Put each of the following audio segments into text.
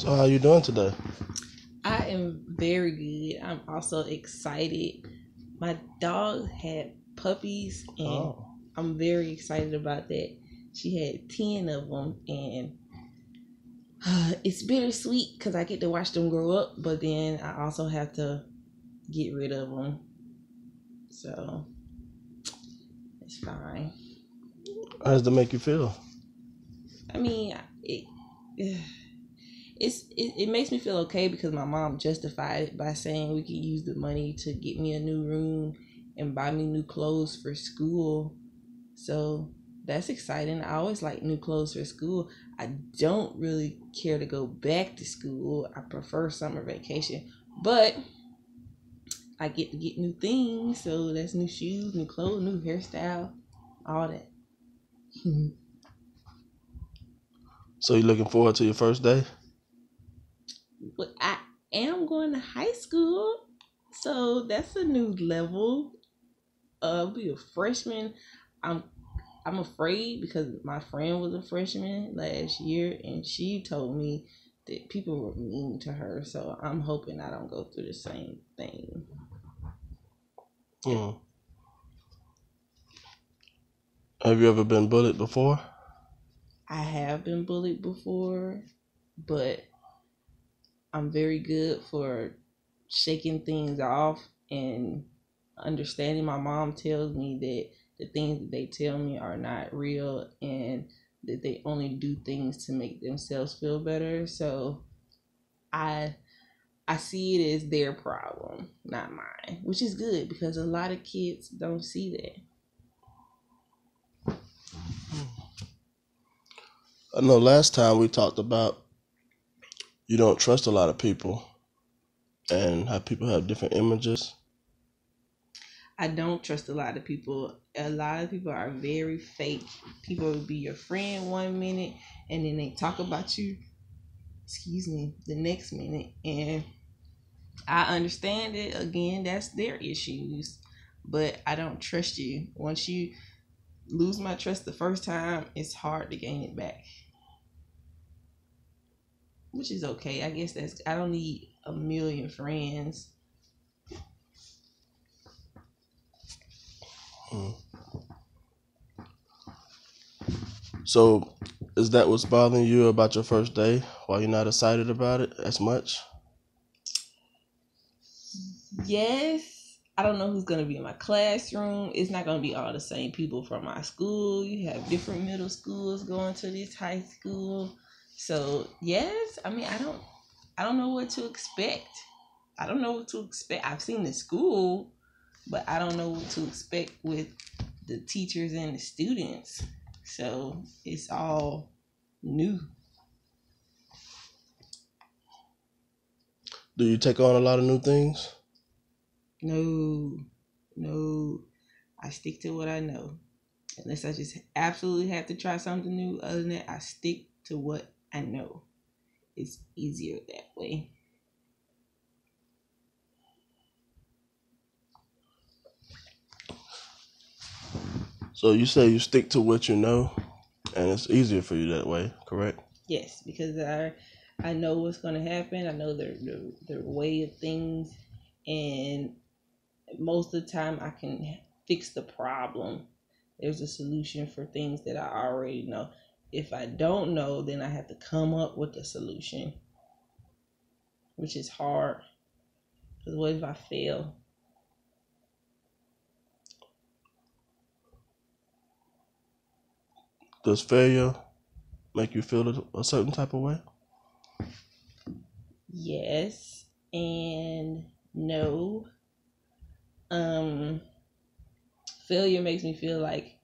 So how you doing today? I am very good. I'm also excited. My dog had puppies, and Oh, I'm very excited about that. She had 10 of them, and it's bittersweet because I get to watch them grow up, but then I also have to get rid of them. So it's fine. how does that make you feel? I mean, it makes me feel okay because my mom justified it by saying we could use the money to get me a new room and buy me new clothes for school. So that's exciting. I always like new clothes for school. I don't really care to go back to school. I prefer summer vacation, but I get to get new things. So that's new shoes, new clothes, new hairstyle, all that. So you looking forward to your first day? But I am going to high school, so that's a new level. Be a freshman. I'm I'm afraid because my friend was a freshman last year and she told me that people were mean to her. So I'm hoping I don't go through the same thing. Hmm. Have you ever been bullied before? I have been bullied before, but I'm very good for shaking things off and understanding. My mom tells me that the things that they tell me are not real and that they only do things to make themselves feel better. So I I see it as their problem, not mine, which is good because a lot of kids don't see that. I know last time we talked about you don't trust a lot of people and how people have different images. I don't trust a lot of people. A lot of people are very fake. People will be your friend one minute and then they talk about you, excuse me, the next minute. And I understand it. Again, that's their issues. But I don't trust you. Once you lose my trust the first time, it's hard to gain it back. Which is okay. I guess I don't need a million friends. Hmm. So is that what's bothering you about your first day? Why you're not excited about it as much? Yes, I don't know who's going to be in my classroom. It's not going to be all the same people from my school. You have different middle schools going to this high school. So, yes, I mean, I don't know what to expect. I don't know what to expect. I've seen the school, but I don't know what to expect with the teachers and the students. So, it's all new. Do you take on a lot of new things? No, no, I stick to what I know. Unless I just absolutely have to try something new. Other than that, I stick to what I know. It's easier that way. So you say you stick to what you know and it's easier for you that way, correct? Yes, because I know what's going to happen. I know their way of things, and most of the time I can fix the problem. There's a solution for things that I already know. If I don't know, then I have to come up with a solution, which is hard. Because what if I fail? Does failure make you feel a certain type of way? Yes and no. Um, Failure makes me feel like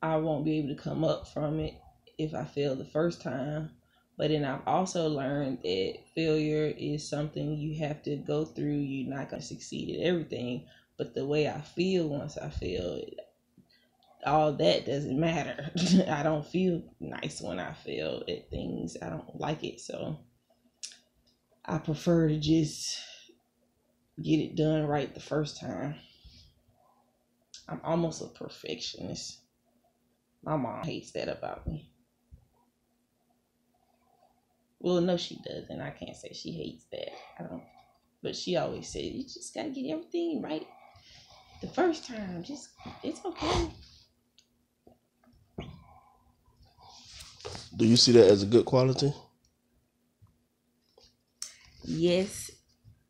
I won't be able to come up from it if I fail the first time. But then I've also learned that failure is something you have to go through. You're not going to succeed at everything. But the way I feel once I fail, all that doesn't matter. I don't feel nice when I fail at things. I don't like it. So I prefer to just get it done right the first time. I'm almost a perfectionist. My mom hates that about me. Well, no, she doesn't. I can't say she hates that. I don't. But she always says, you just got to get everything right the first time. Just, it's okay. Do you see that as a good quality? Yes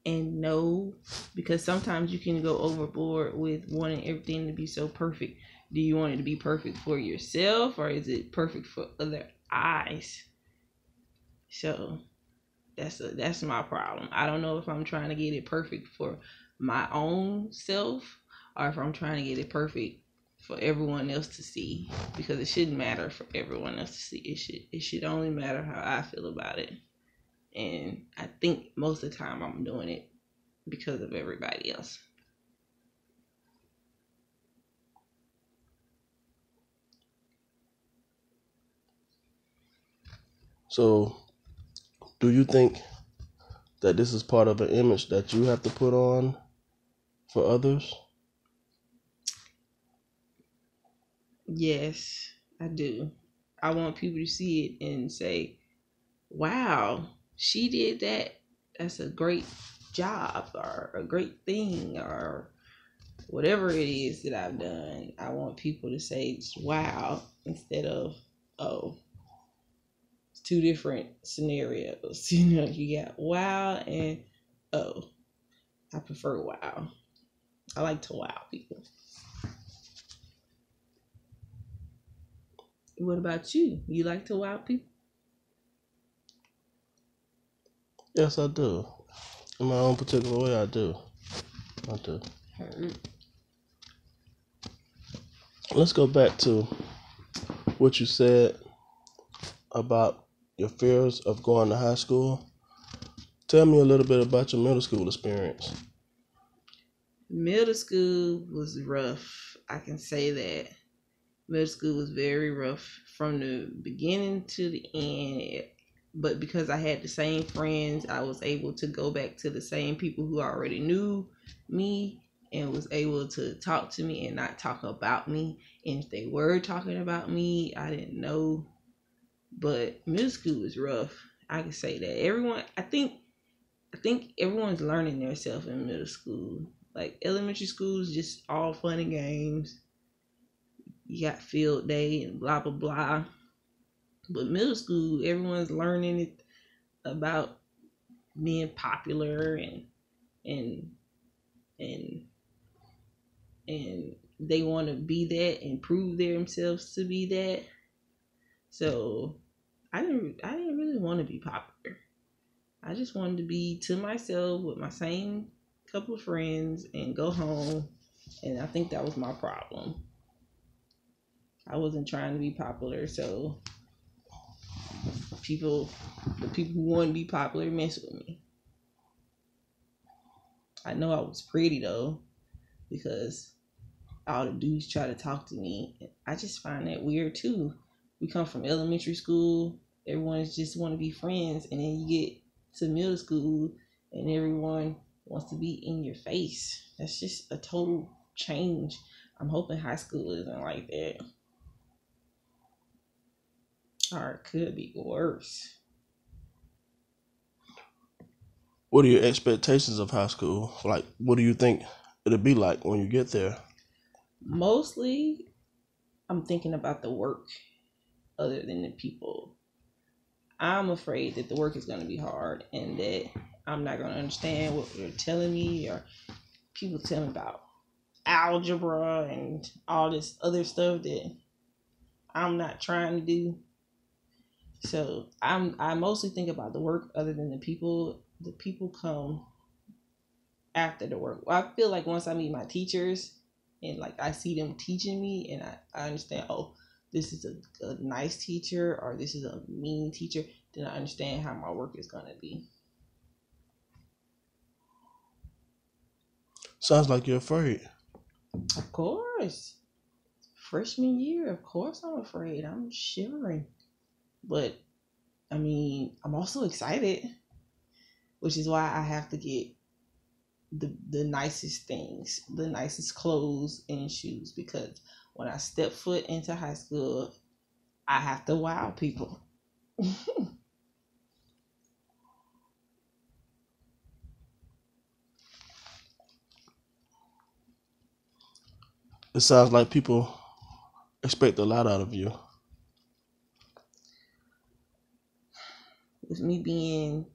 and no, because sometimes you can go overboard with wanting everything to be so perfect. Do you want it to be perfect for yourself, or is it perfect for other eyes? So that's my problem. I don't know if I'm trying to get it perfect for my own self, or if I'm trying to get it perfect for everyone else to see, because it shouldn't matter for everyone else to see. It should only matter how I feel about it. And I think most of the time I'm doing it because of everybody else. So, do you think that this is part of an image that you have to put on for others? Yes, I do. I want people to see it and say, wow, she did that. That's a great job, or a great thing, or whatever it is that I've done. I want people to say, wow, instead of, oh, it's two different scenarios. You got wow and oh. I prefer wow. I like to wow people. What about you? You like to wow people? Yes, I do. In my own particular way, I do. I do. Let's go back to what you said about your fears of going to high school. Tell me a little bit about your middle school experience. Middle school was rough. I can say that. Middle school was very rough from the beginning to the end. But because I had the same friends, I was able to go back to the same people who already knew me and was able to talk to me and not talk about me. And if they were talking about me, I didn't know. But middle school was rough. I can say that. I think everyone's learning themselves in middle school. Like elementary school is just all fun and games. You got field day and blah blah blah. But middle school, everyone's learning it about being popular and and and they want to be that and prove themselves to be that. So I didn't really want to be popular. I just wanted to be to myself with my same couple of friends and go home. And I think that was my problem. I wasn't trying to be popular, so the people who want to be popular, mess with me. I know I was pretty though, because all the dudes try to talk to me. I just find that weird too. We come from elementary school, everyone just want to be friends, and then you get to middle school, and everyone wants to be in your face. That's just a total change. I'm hoping high school isn't like that, or it could be worse. What are your expectations of high school? Like, what do you think it'll be like when you get there? Mostly, I'm thinking about the work other than the people. I'm afraid that the work is going to be hard and that I'm not going to understand what they're telling me, or people tell me about algebra and all this other stuff that I'm not trying to do. So I mostly think about the work other than the people. The people come after the work. Well, I feel like once I meet my teachers and like I see them teaching me and I understand, oh, this is a nice teacher or this is a mean teacher, then I understand how my work is gonna be. Sounds like you're afraid. Of course. Freshman year, of course I'm afraid. I'm shivering. But I mean, I'm also excited, which is why I have to get the nicest things, the nicest clothes and shoes, because when I step foot into high school, I have to wow people. It sounds like people expect a lot out of you. With me being,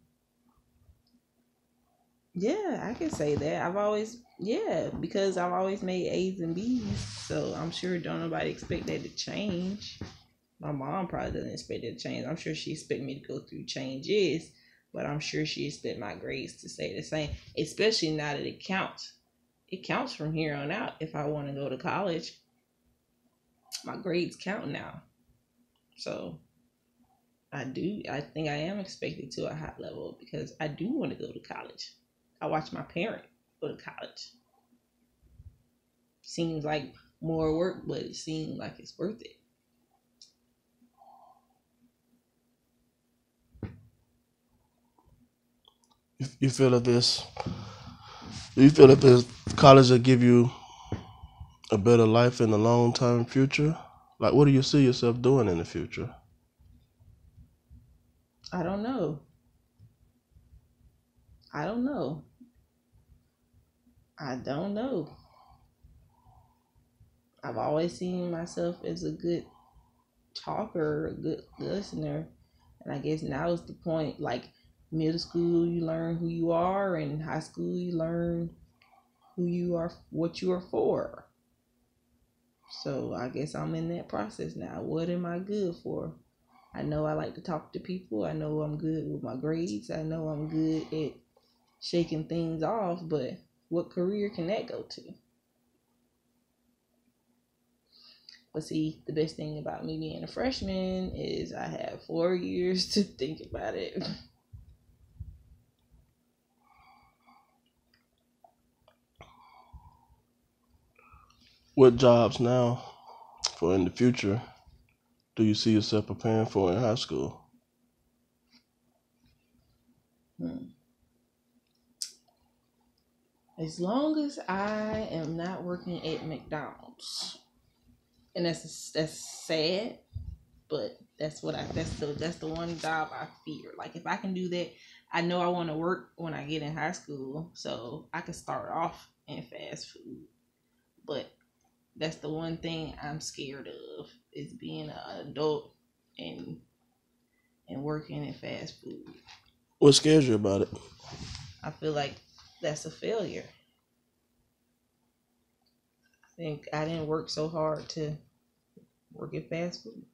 yeah, I can say that. Because I've always made A's and B's, so I'm sure don't nobody expect that to change. My mom probably doesn't expect it to change. I'm sure she expect me to go through changes, but I'm sure she expect my grades to stay the same, especially now that it counts. It counts from here on out. If I want to go to college, my grades count now. So I think I am expected to a high level because I do want to go to college. I watch my parent go to college. Seems like more work, but it seems like it's worth it. You feel that this? Do you feel that this college will give you a better life in the long term future? Like, what do you see yourself doing in the future? I don't know. I don't know. I don't know. I've always seen myself as a good talker, a good listener. And I guess now is the point, like middle school, you learn who you are, and high school, you learn who you are, what you are for. So I guess I'm in that process now. What am I good for? I know I like to talk to people. I know I'm good with my grades. I know I'm good at shaking things off, but what career can that go to? But see, the best thing about me being a freshman is I have 4 years to think about it. What jobs now for in the future do you see yourself preparing for in high school? As long as I am not working at McDonald's, and that's sad, but that's the one job I fear. Like if I can do that, I know I want to work when I get in high school, so I can start off in fast food. But that's the one thing I'm scared of is being an adult and working in fast food. What scares you about it? I feel like that's a failure. I think I didn't work so hard to work at fast food.